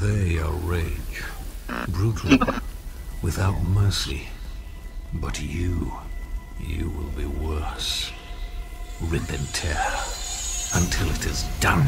They are rage, brutal, without mercy. But you will be worse. Rip and tear until it is done.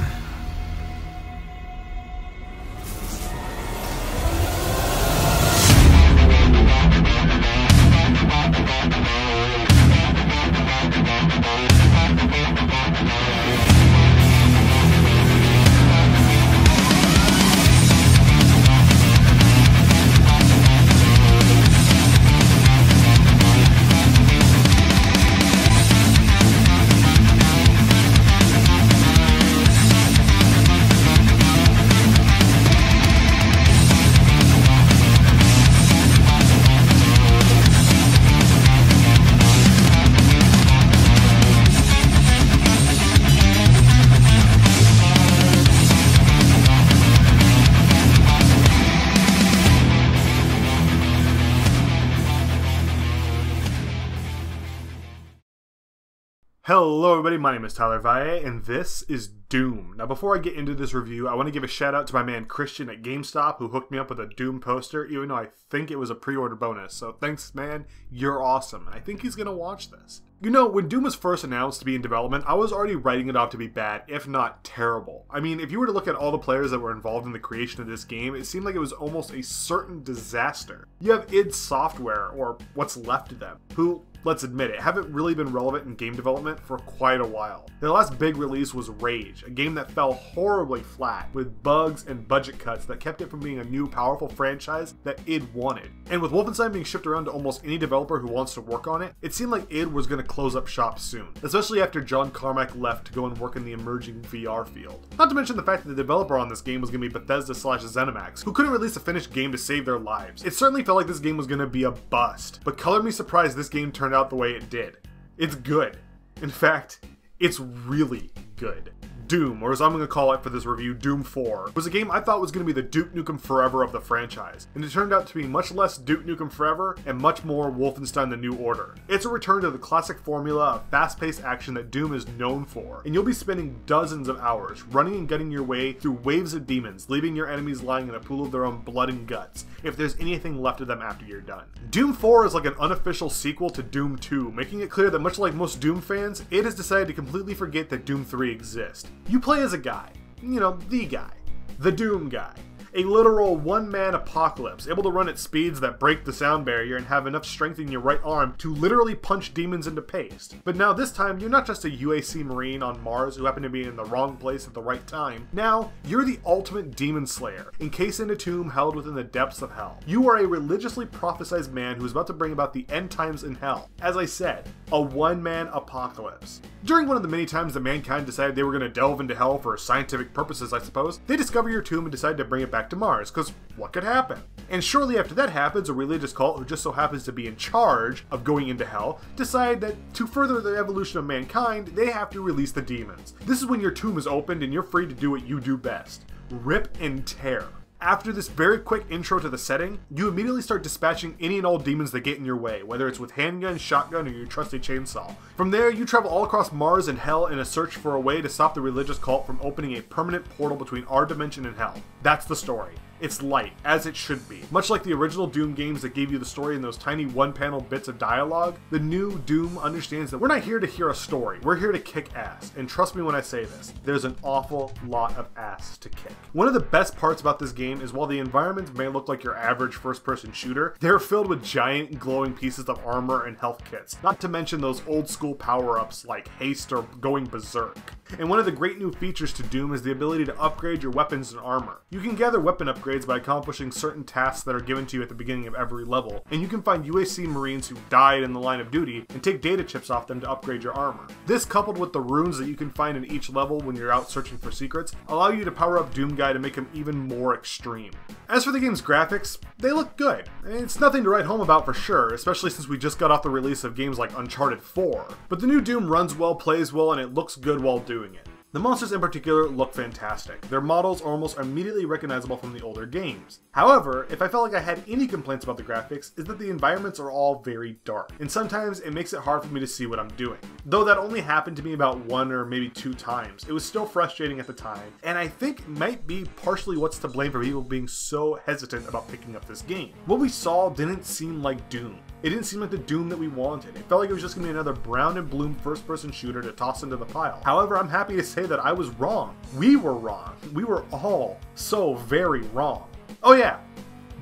Hello everybody, my name is Tyler Valle, and this is Doom. Now before I get into this review, I want to give a shout out to my man Christian at GameStop who hooked me up with a Doom poster, even though I think it was a pre-order bonus. So thanks man, you're awesome, and I think he's going to watch this. You know, when Doom was first announced to be in development, I was already writing it off to be bad, if not terrible. I mean, if you were to look at all the players that were involved in the creation of this game, it seemed like it was almost a certain disaster. You have id Software, or what's left of them, who, let's admit it, haven't really been relevant in game development for quite a while. Their last big release was Rage, a game that fell horribly flat, with bugs and budget cuts that kept it from being a new powerful franchise that id wanted. And with Wolfenstein being shipped around to almost any developer who wants to work on it, it seemed like id was going to close up shop soon, especially after John Carmack left to go and work in the emerging VR field. Not to mention the fact that the developer on this game was going to be Bethesda/ZeniMax, who couldn't release a finished game to save their lives. It certainly felt like this game was going to be a bust, but color me surprised this game turned out the way it did. It's good. In fact, it's really good. Doom, or as I'm going to call it for this review, Doom 4, was a game I thought was going to be the Duke Nukem Forever of the franchise, and it turned out to be much less Duke Nukem Forever and much more Wolfenstein: The New Order. It's a return to the classic formula of fast-paced action that Doom is known for, and you'll be spending dozens of hours running and gutting your way through waves of demons, leaving your enemies lying in a pool of their own blood and guts, if there's anything left of them after you're done. Doom 4 is like an unofficial sequel to Doom 2, making it clear that much like most Doom fans, it has decided to completely forget that Doom 3 exists. You play as a guy, you know, the guy, the Doom guy. A literal one-man apocalypse, able to run at speeds that break the sound barrier and have enough strength in your right arm to literally punch demons into paste. But now this time, you're not just a UAC Marine on Mars who happened to be in the wrong place at the right time. Now, you're the ultimate demon slayer, encased in a tomb held within the depths of hell. You are a religiously prophesized man who is about to bring about the end times in hell. As I said, a one-man apocalypse. During one of the many times that mankind decided they were going to delve into hell for scientific purposes, I suppose, they discover your tomb and decide to bring it back to Mars, because what could happen? And shortly after that happens, a religious cult who just so happens to be in charge of going into hell decide that to further the evolution of mankind, they have to release the demons. This is when your tomb is opened and you're free to do what you do best. Rip and tear. After this very quick intro to the setting, you immediately start dispatching any and all demons that get in your way, whether it's with handgun, shotgun, or your trusty chainsaw. From there, you travel all across Mars and hell in a search for a way to stop the religious cult from opening a permanent portal between our dimension and hell. That's the story. It's light, as it should be. Much like the original Doom games that gave you the story in those tiny one-panel bits of dialogue, the new Doom understands that we're not here to hear a story, we're here to kick ass. And trust me when I say this, there's an awful lot of ass to kick. One of the best parts about this game is while the environments may look like your average first-person shooter, they're filled with giant glowing pieces of armor and health kits, not to mention those old-school power-ups like haste or going berserk. And one of the great new features to Doom is the ability to upgrade your weapons and armor. You can gather weapon upgrades by accomplishing certain tasks that are given to you at the beginning of every level, and you can find UAC Marines who died in the line of duty and take data chips off them to upgrade your armor. This, coupled with the runes that you can find in each level when you're out searching for secrets, allow you to power up Doom Guy to make him even more extreme. As for the game's graphics, they look good. It's nothing to write home about for sure, especially since we just got off the release of games like Uncharted 4. But the new Doom runs well, plays well, and it looks good while doing it. The monsters in particular look fantastic. Their models are almost immediately recognizable from the older games. However, if I felt like I had any complaints about the graphics, is that the environments are all very dark, and sometimes it makes it hard for me to see what I'm doing. Though that only happened to me about 1 or maybe 2 times, it was still frustrating at the time, and I think might be partially what's to blame for people being so hesitant about picking up this game. What we saw didn't seem like Doom. It didn't seem like the Doom that we wanted. It felt like it was just going to be another brown and bloom first-person shooter to toss into the pile. However, I'm happy to say that I was wrong. We were wrong. We were all so very wrong. Oh yeah,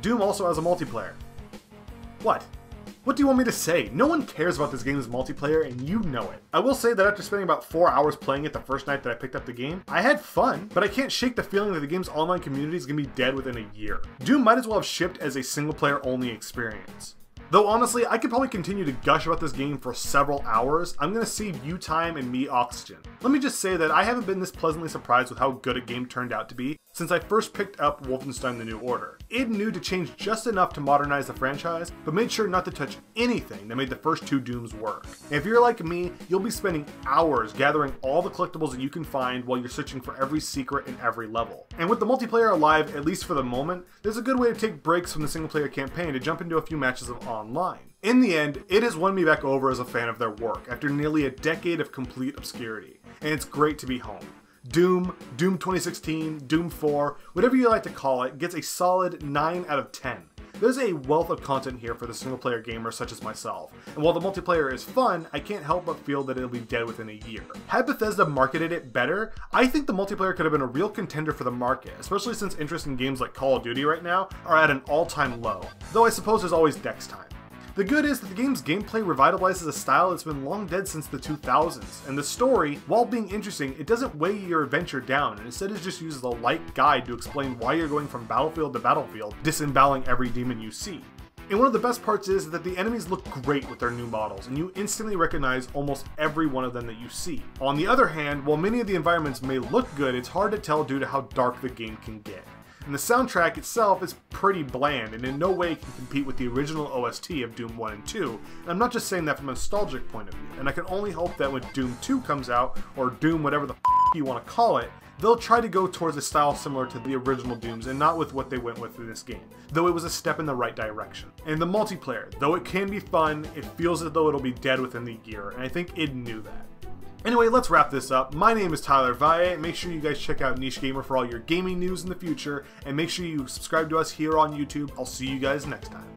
Doom also has a multiplayer. What? What do you want me to say? No one cares about this game's multiplayer, and you know it. I will say that after spending about 4 hours playing it the first night that I picked up the game, I had fun, but I can't shake the feeling that the game's online community is going to be dead within a year. Doom might as well have shipped as a single-player only experience. Though honestly, I could probably continue to gush about this game for several hours, I'm going to save you time and me oxygen. Let me just say that I haven't been this pleasantly surprised with how good a game turned out to be since I first picked up Wolfenstein: The New Order. It knew to change just enough to modernize the franchise, but made sure not to touch anything that made the first 2 Dooms work. And if you're like me, you'll be spending hours gathering all the collectibles that you can find while you're searching for every secret in every level. And with the multiplayer alive, at least for the moment, there's a good way to take breaks from the single player campaign to jump into a few matches of online. In the end, it has won me back over as a fan of their work after nearly a decade of complete obscurity, and it's great to be home. Doom, Doom 2016, Doom 4, whatever you like to call it, gets a solid 9 out of 10. There's a wealth of content here for the single player gamer such as myself, and while the multiplayer is fun, I can't help but feel that it'll be dead within a year. Had Bethesda marketed it better, I think the multiplayer could have been a real contender for the market, especially since interest in games like Call of Duty right now are at an all-time low, though I suppose there's always next time. The good is that the game's gameplay revitalizes a style that's been long dead since the 2000s, and the story, while being interesting, it doesn't weigh your adventure down, and instead it just uses a light guide to explain why you're going from battlefield to battlefield, disemboweling every demon you see. And one of the best parts is that the enemies look great with their new models, and you instantly recognize almost every one of them that you see. On the other hand, while many of the environments may look good, it's hard to tell due to how dark the game can get. And the soundtrack itself is pretty bland and in no way can compete with the original OST of Doom 1 and 2, and I'm not just saying that from a nostalgic point of view, and I can only hope that when Doom 2 comes out, or Doom whatever the you want to call it, they'll try to go towards a style similar to the original Dooms and not with what they went with in this game, though it was a step in the right direction. And the multiplayer, though it can be fun, it feels as though it'll be dead within the year, and I think it knew that. Anyway, let's wrap this up. My name is Tyler Valle. Make sure you guys check out NicheGamer for all your gaming news in the future, and make sure you subscribe to us here on YouTube. I'll see you guys next time.